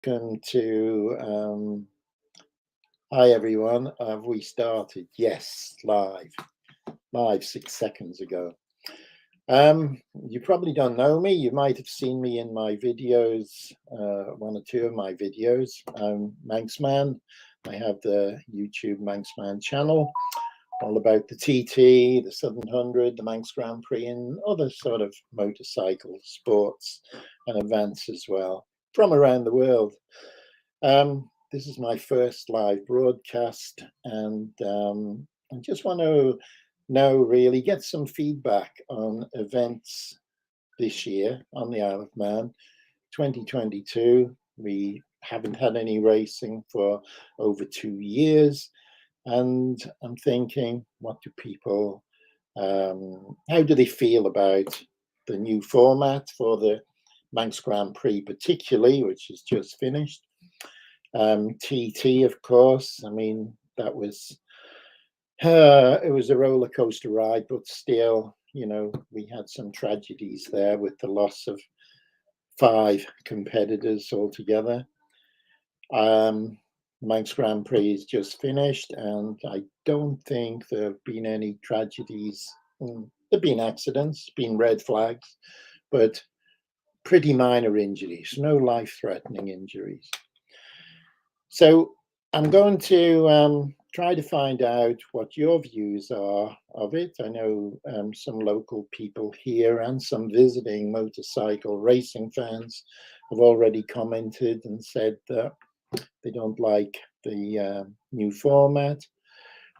Welcome to hi everyone. Have we started? Yes, live 6 seconds ago. You probably don't know me. You might have seen me in my videos, one or two of my videos. I'm Manxman. I have the YouTube Manxman channel, all about the TT, the Southern 100, the Manx Grand Prix, and other sort of motorcycle sports and events as well from around the world. This is my first live broadcast, and I just want to really get some feedback on events this year on the Isle of Man. 2022, we haven't had any racing for over 2 years, and I'm thinking, what do people, how do they feel about the new format for the Manx Grand Prix, particularly, which has just finished? TT, of course. I mean, that was it was a roller coaster ride, but still, we had some tragedies there with the loss of 5 competitors altogether. Manx Grand Prix is just finished, and I don't think there have been any tragedies. There have been accidents, been red flags, but pretty minor injuries, no life-threatening injuries. So I'm going to try to find out what your views are of it. I know some local people here and some visiting motorcycle racing fans have already commented and said that they don't like the new format.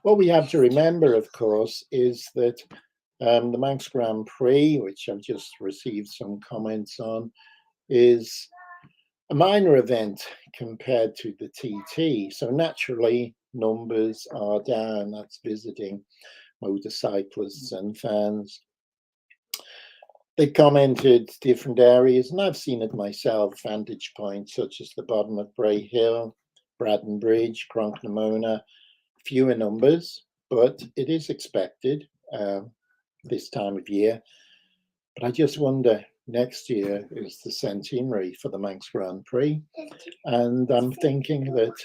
What we have to remember, of course, is that the Manx Grand Prix, which I've just received some comments on, is a minor event compared to the TT. So naturally, numbers are down. That's visiting motorcyclists and fans. They commented different areas, and I've seen it myself, vantage points such as the bottom of Bray Hill, Braddon Bridge, Cronknamona, fewer numbers, but it is expected this time of year. But I just wonder, next year is the centenary for the Manx Grand Prix, and I'm thinking that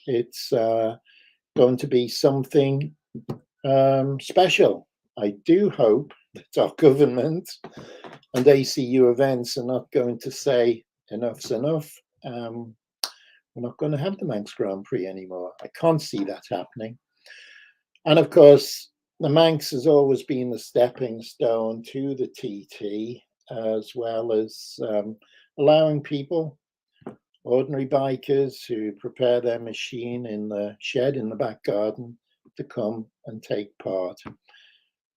it's going to be something special. I do hope that our government and ACU events are not going to say enough's enough. We're not going to have the Manx Grand Prix anymore. I can't see that happening. And of course, the Manx has always been the stepping stone to the TT, as well as allowing people, ordinary bikers who prepare their machine in the shed in the back garden, to come and take part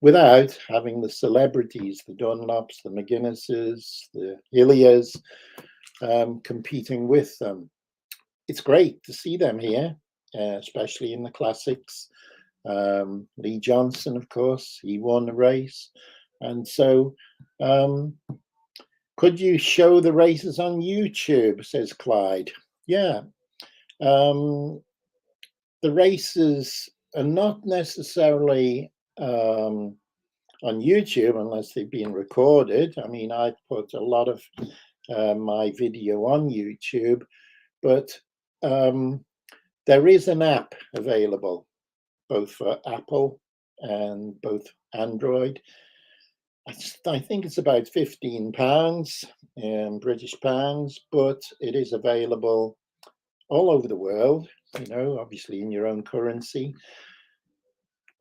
without having the celebrities, the Dunlops, the McGuinnesses, the Hilliers competing with them. It's great to see them here, especially in the classics. Lee Johnson, of course, he won the race. And so, could you show the races on YouTube, says Clyde. Yeah. The races are not necessarily on YouTube unless they've been recorded. I mean, I put a lot of my video on YouTube, but there is an app available both for Apple and both Android. I think it's about £15 British pounds, but it is available all over the world, obviously in your own currency.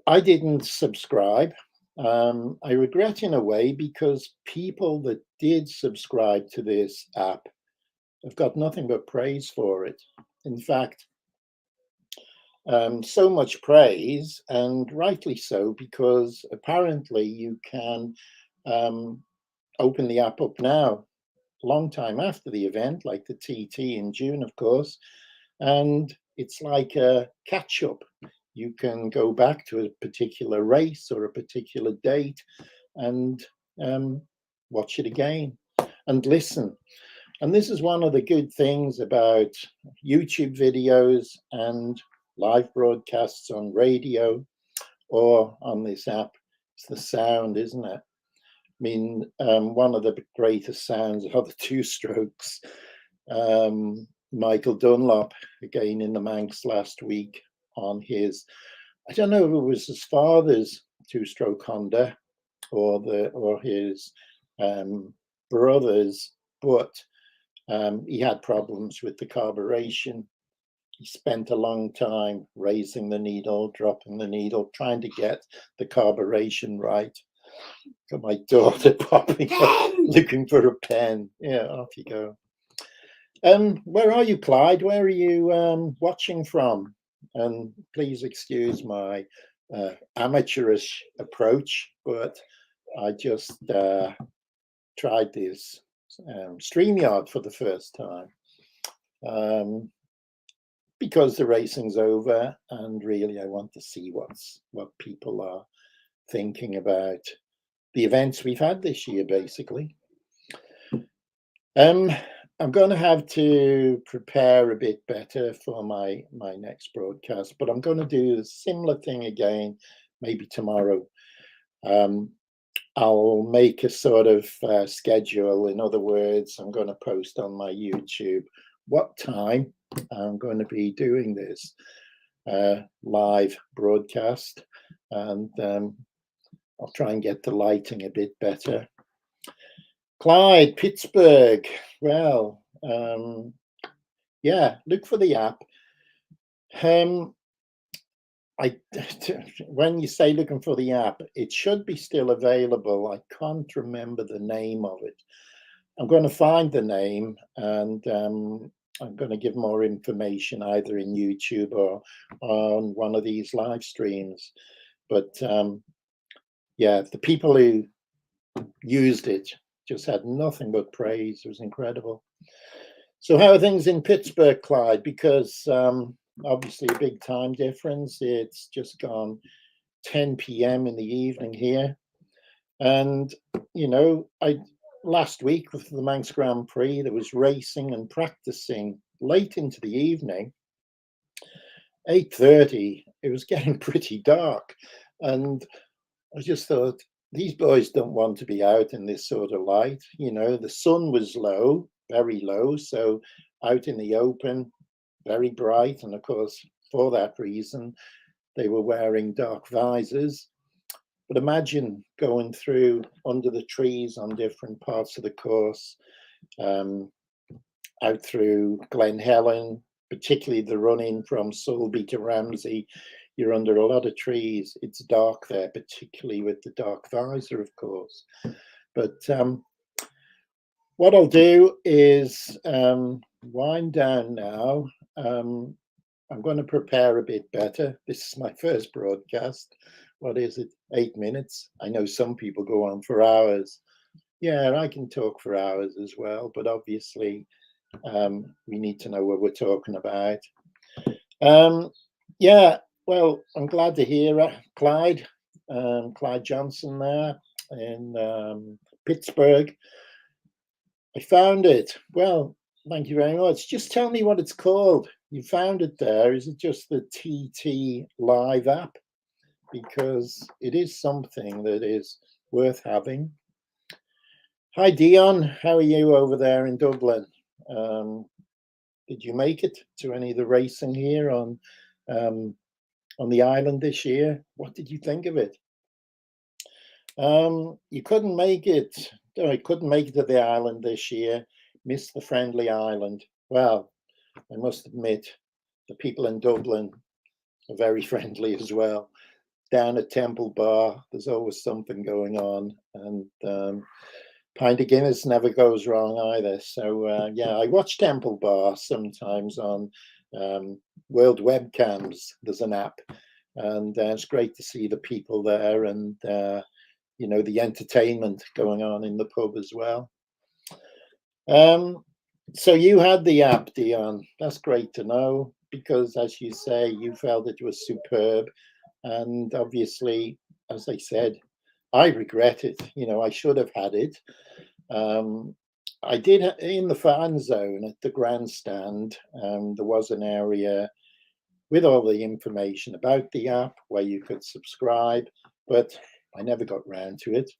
I didn't subscribe. I regret in a way, because people that did subscribe to this app have got nothing but praise for it. In fact, so much praise, and rightly so, because apparently you can open the app up now, long time after the event, like the TT in June, of course, and it's like a catch up. You can go back to a particular race or a particular date and watch it again and listen. And this is one of the good things about YouTube videos and live broadcasts on radio or on this app. It's the sound, isn't it? I mean, one of the greatest sounds are the two strokes. Michael Dunlop again in the Manx last week on his, I don't know if it was his father's two-stroke Honda or his brother's, but he had problems with the carburation. He spent a long time raising the needle, dropping the needle, trying to get the carburation right. Got my daughter popping up looking for a pen. Yeah, off you go. Where are you, Clyde? Where are you watching from? And please excuse my amateurish approach, but I just tried this StreamYard for the first time because the racing's over, and really I want to see what people are thinking about the events we've had this year, basically. I'm going to have to prepare a bit better for my next broadcast, but I'm going to do a similar thing again, maybe tomorrow. I'll make a sort of schedule. In other words, I'm going to post on my YouTube what time I'm going to be doing this live broadcast, and I'll try and get the lighting a bit better. Clyde, Pittsburgh. Well, yeah, look for the app. When you say looking for the app, it should be still available. I can't remember the name of it. I'm going to find the name, and I'm going to give more information either in YouTube or on one of these live streams. But yeah, the people who used it just had nothing but praise. It was incredible. So how are things in Pittsburgh, Clyde? Because obviously a big time difference. It's just gone 10 p.m. in the evening here. And, you know, last week with the Manx Grand Prix, there was racing and practicing late into the evening. 8:30, it was getting pretty dark. And I just thought, these boys don't want to be out in this sort of light. You know, the sun was low, very low. So out in the open, very bright. And of course, for that reason, they were wearing dark visors. But imagine going through under the trees on different parts of the course, out through Glen Helen, particularly the run-in from Sulby to Ramsey. You're under a lot of trees. It's dark there, particularly with the dark visor, of course. But what I'll do is wind down now. I'm going to prepare a bit better. This is my first broadcast. What is it? 8 minutes. I know some people go on for hours. Yeah, I can talk for hours as well, but obviously we need to know what we're talking about. Yeah, well, I'm glad to hear Clyde Johnson there in Pittsburgh. I found it. Well, thank you very much. Just tell me what it's called. You found it there. Is it just the TT Live app? Because it is something that is worth having. Hi, Dion. How are you over there in Dublin? Did you make it to any of the racing here on the island this year? What did you think of it? You couldn't make it. I couldn't make it to the island this year. Missed the friendly island. Well, I must admit, the people in Dublin are very friendly as well. Down at Temple Bar, there's always something going on, and pint of Guinness never goes wrong either. So yeah, I watch Temple Bar sometimes on World Webcams. There's an app, and it's great to see the people there, and you know, the entertainment going on in the pub as well. So you had the app, Dion. That's great to know, because as you say, you felt it was superb. And obviously, as I said, I regret it. You know, I should have had it. I did in the fan zone at the grandstand. There was an area with all the information about the app where you could subscribe, but I never got round to it.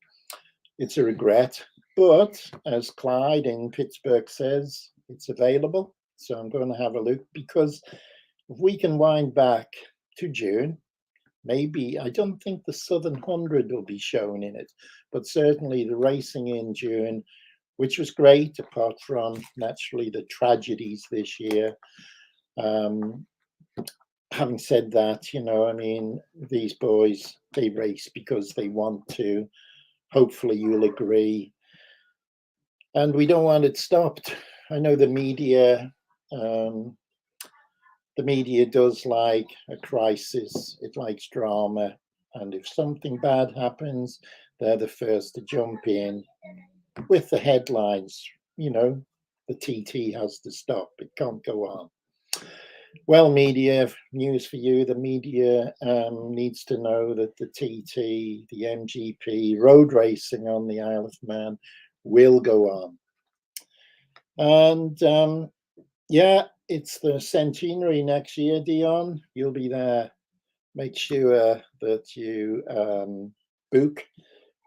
It's a regret. But as Clyde in Pittsburgh says, it's available. So I'm going to have a look, because if we can wind back to June, maybe, I don't think the Southern 100 will be shown in it, but certainly the racing in June, which was great, apart from naturally the tragedies this year. Um, Having said that, I mean, these boys, they race because they want to. Hopefully, you'll agree. And we don't want it stopped. I know um, the media does like a crisis, it likes drama. And if something bad happens, they're the first to jump in with the headlines. The TT has to stop, it can't go on. Well, media, news for you. The media needs to know that the TT, the MGP, road racing on the Isle of Man will go on. And yeah, it's the centenary next year, Dion. You'll be there. Make sure that you book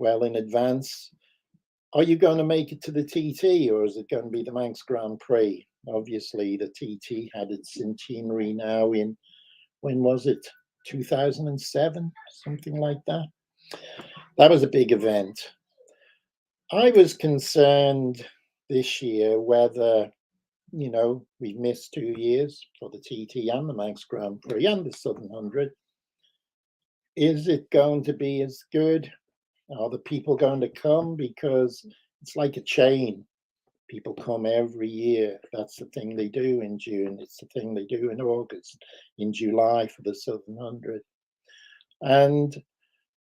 well in advance. Are you going to make it to the TT, or is it going to be the Manx Grand Prix? Obviously, the TT had its centenary now in, when was it? 2007, something like that. That was a big event. I was concerned this year whether, we've missed 2 years for the TT and the Manx Grand Prix and the Southern 100. Is it going to be as good? Are the people going to come? Because it's like a chain. People come every year. That's the thing they do in June. It's the thing they do in August, in July for the Southern 100. And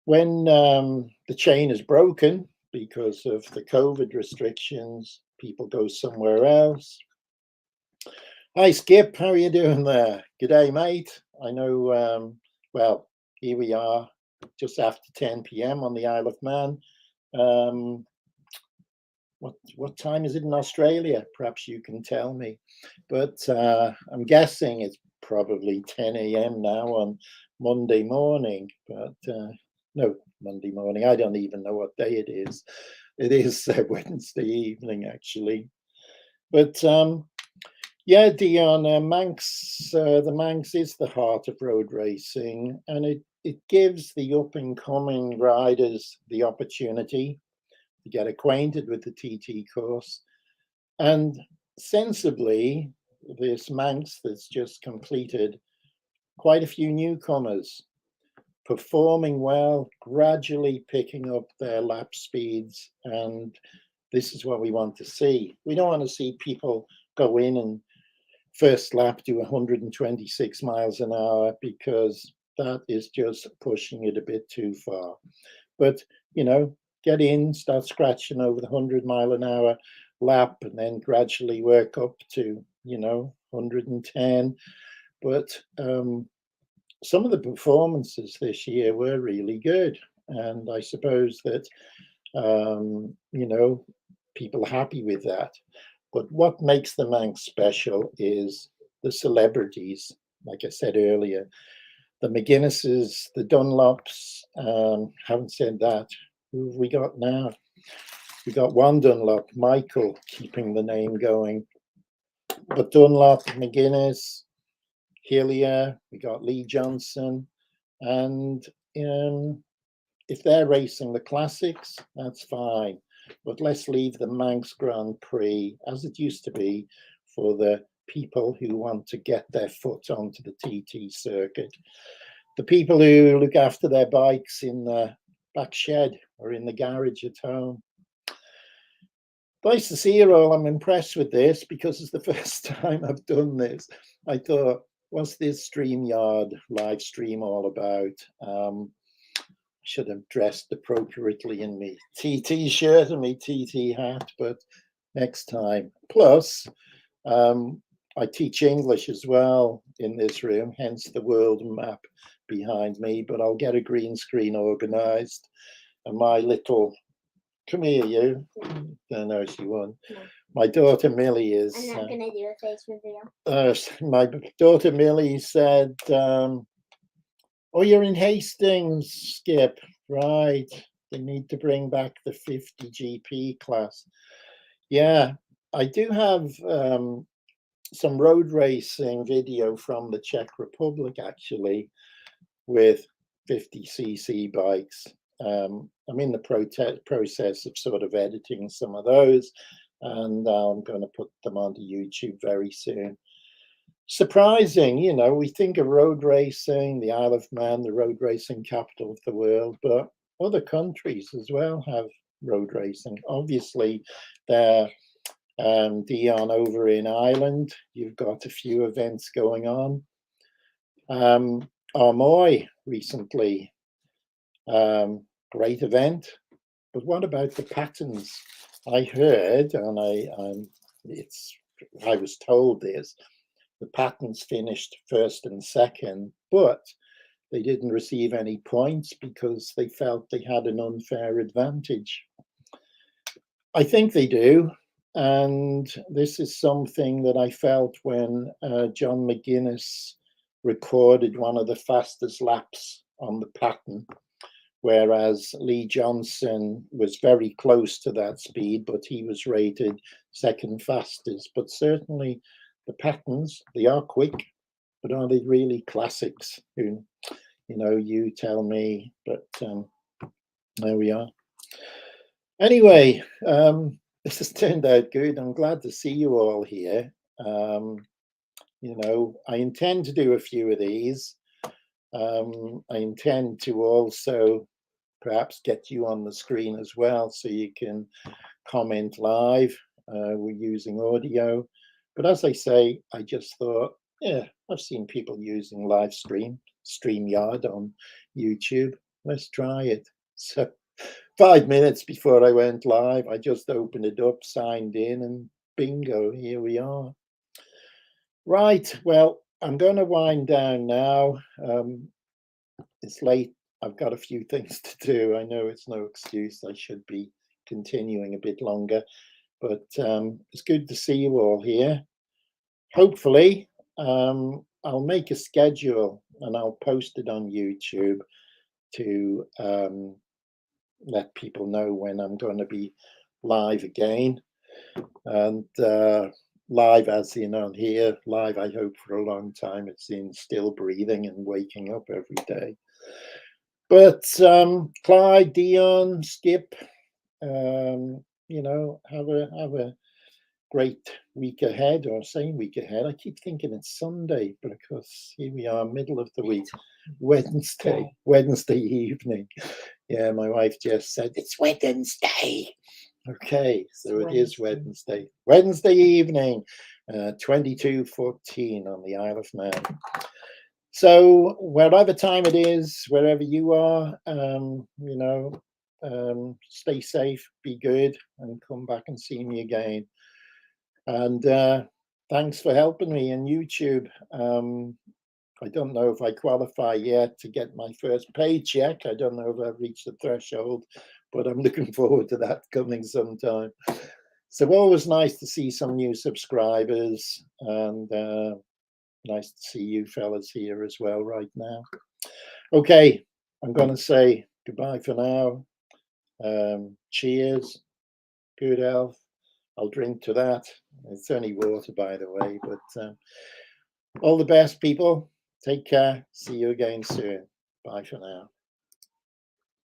when the chain is broken because of the COVID restrictions, people go somewhere else. Hi, Skip. How are you doing there? G'day, mate. I know, well, here we are just after 10 p.m. on the Isle of Man. What time is it in Australia? Perhaps you can tell me. But I'm guessing it's probably 10 a.m. now on Monday morning. But no, Monday morning. I don't even know what day it is. It is Wednesday evening, actually. But yeah, Dion, Manx, the Manx is the heart of road racing, and it gives the up and coming riders the opportunity to get acquainted with the TT course. And sensibly, this Manx that's just completed, quite a few newcomers performing well, gradually picking up their lap speeds. And this is what we want to see. We don't want to see people go in and first lap do 126 miles an hour, because that is just pushing it a bit too far. But, get in, start scratching over the 100-mile-an-hour lap, and then gradually work up to, 110. But some of the performances this year were really good. And I suppose that, people are happy with that. But what makes the Manx special is the celebrities, like I said earlier. The McGuinnesses, the Dunlops, haven't said that. Who have we got now? We got one Dunlop, Michael, keeping the name going. But Dunlop, McGuinness, Hillier, we got Lee Johnson. And if they're racing the classics, that's fine. But let's leave the Manx Grand Prix, as it used to be, for the people who want to get their foot onto the TT circuit. The people who look after their bikes in the back shed or in the garage at home. Nice to see you all. I'm impressed with this, because it's the first time I've done this. I thought, what's this StreamYard live stream all about? Should have dressed appropriately in me TT shirt and me TT hat, but next time. Plus, I teach English as well in this room, hence the world map behind me, but I'll get a green screen organized. And my little, come here, you. Don't know she won. No. My daughter Millie is. I'm not going to do a face reveal. My daughter Millie said, oh, you're in Hastings, Skip. Right. They need to bring back the 50 GP class. Yeah, I do have some road racing video from the Czech Republic, actually, with 50cc bikes. I'm in the process of sort of editing some of those, and I'm going to put them onto YouTube very soon. Surprising, you know, we think of road racing, the Isle of Man, the road racing capital of the world, but other countries as well have road racing. Obviously, there, Dion over in Ireland, you've got a few events going on. Armoy recently, great event. But what about the patterns? I heard, and I was told this, the patterns finished first and second, but they didn't receive any points because they felt they had an unfair advantage. I think they do. And this is something that I felt when John McGuinness recorded one of the fastest laps on the pattern, whereas Lee Johnson was very close to that speed, but he was rated second fastest. But certainly the patterns, they are quick, but are they really classics? You know, you tell me, but there we are. Anyway, this has turned out good. I'm glad to see you all here. You know, I intend to do a few of these. I intend to also perhaps get you on the screen as well, so you can comment live. We're using audio, but as I say, I just thought, yeah, I've seen people using live StreamYard on YouTube. Let's try it. So 5 minutes before I went live, I just opened it up, signed in, and bingo, here we are. Right, well, I'm going to wind down now. It's late. I've got a few things to do. I know it's no excuse. I should be continuing a bit longer, but it's good to see you all here. Hopefully, I'll make a schedule and I'll post it on YouTube to let people know when I'm going to be live again. And live as in on here, live I hope for a long time. It's in still breathing and waking up every day. But Clyde, Dion, Skip, you know, have a great week ahead, or same week ahead. I keep thinking it's Sunday because here we are, middle of the week, Wednesday evening. Yeah, my wife just said it's Wednesday. Okay, so it is Wednesday evening, 22:14 on the Isle of Man. So whatever time it is, wherever you are, you know, stay safe, be good, and come back and see me again. And thanks for helping me in YouTube. I don't know if I qualify yet to get my first paycheck. I don't know if I've reached the threshold, but I'm looking forward to that coming sometime. So always nice to see some new subscribers, and nice to see you fellas here as well right now. Okay, I'm going to say goodbye for now. Cheers, good health. I'll drink to that. It's only water, by the way, but all the best, people. Take care. See you again soon. Bye for now.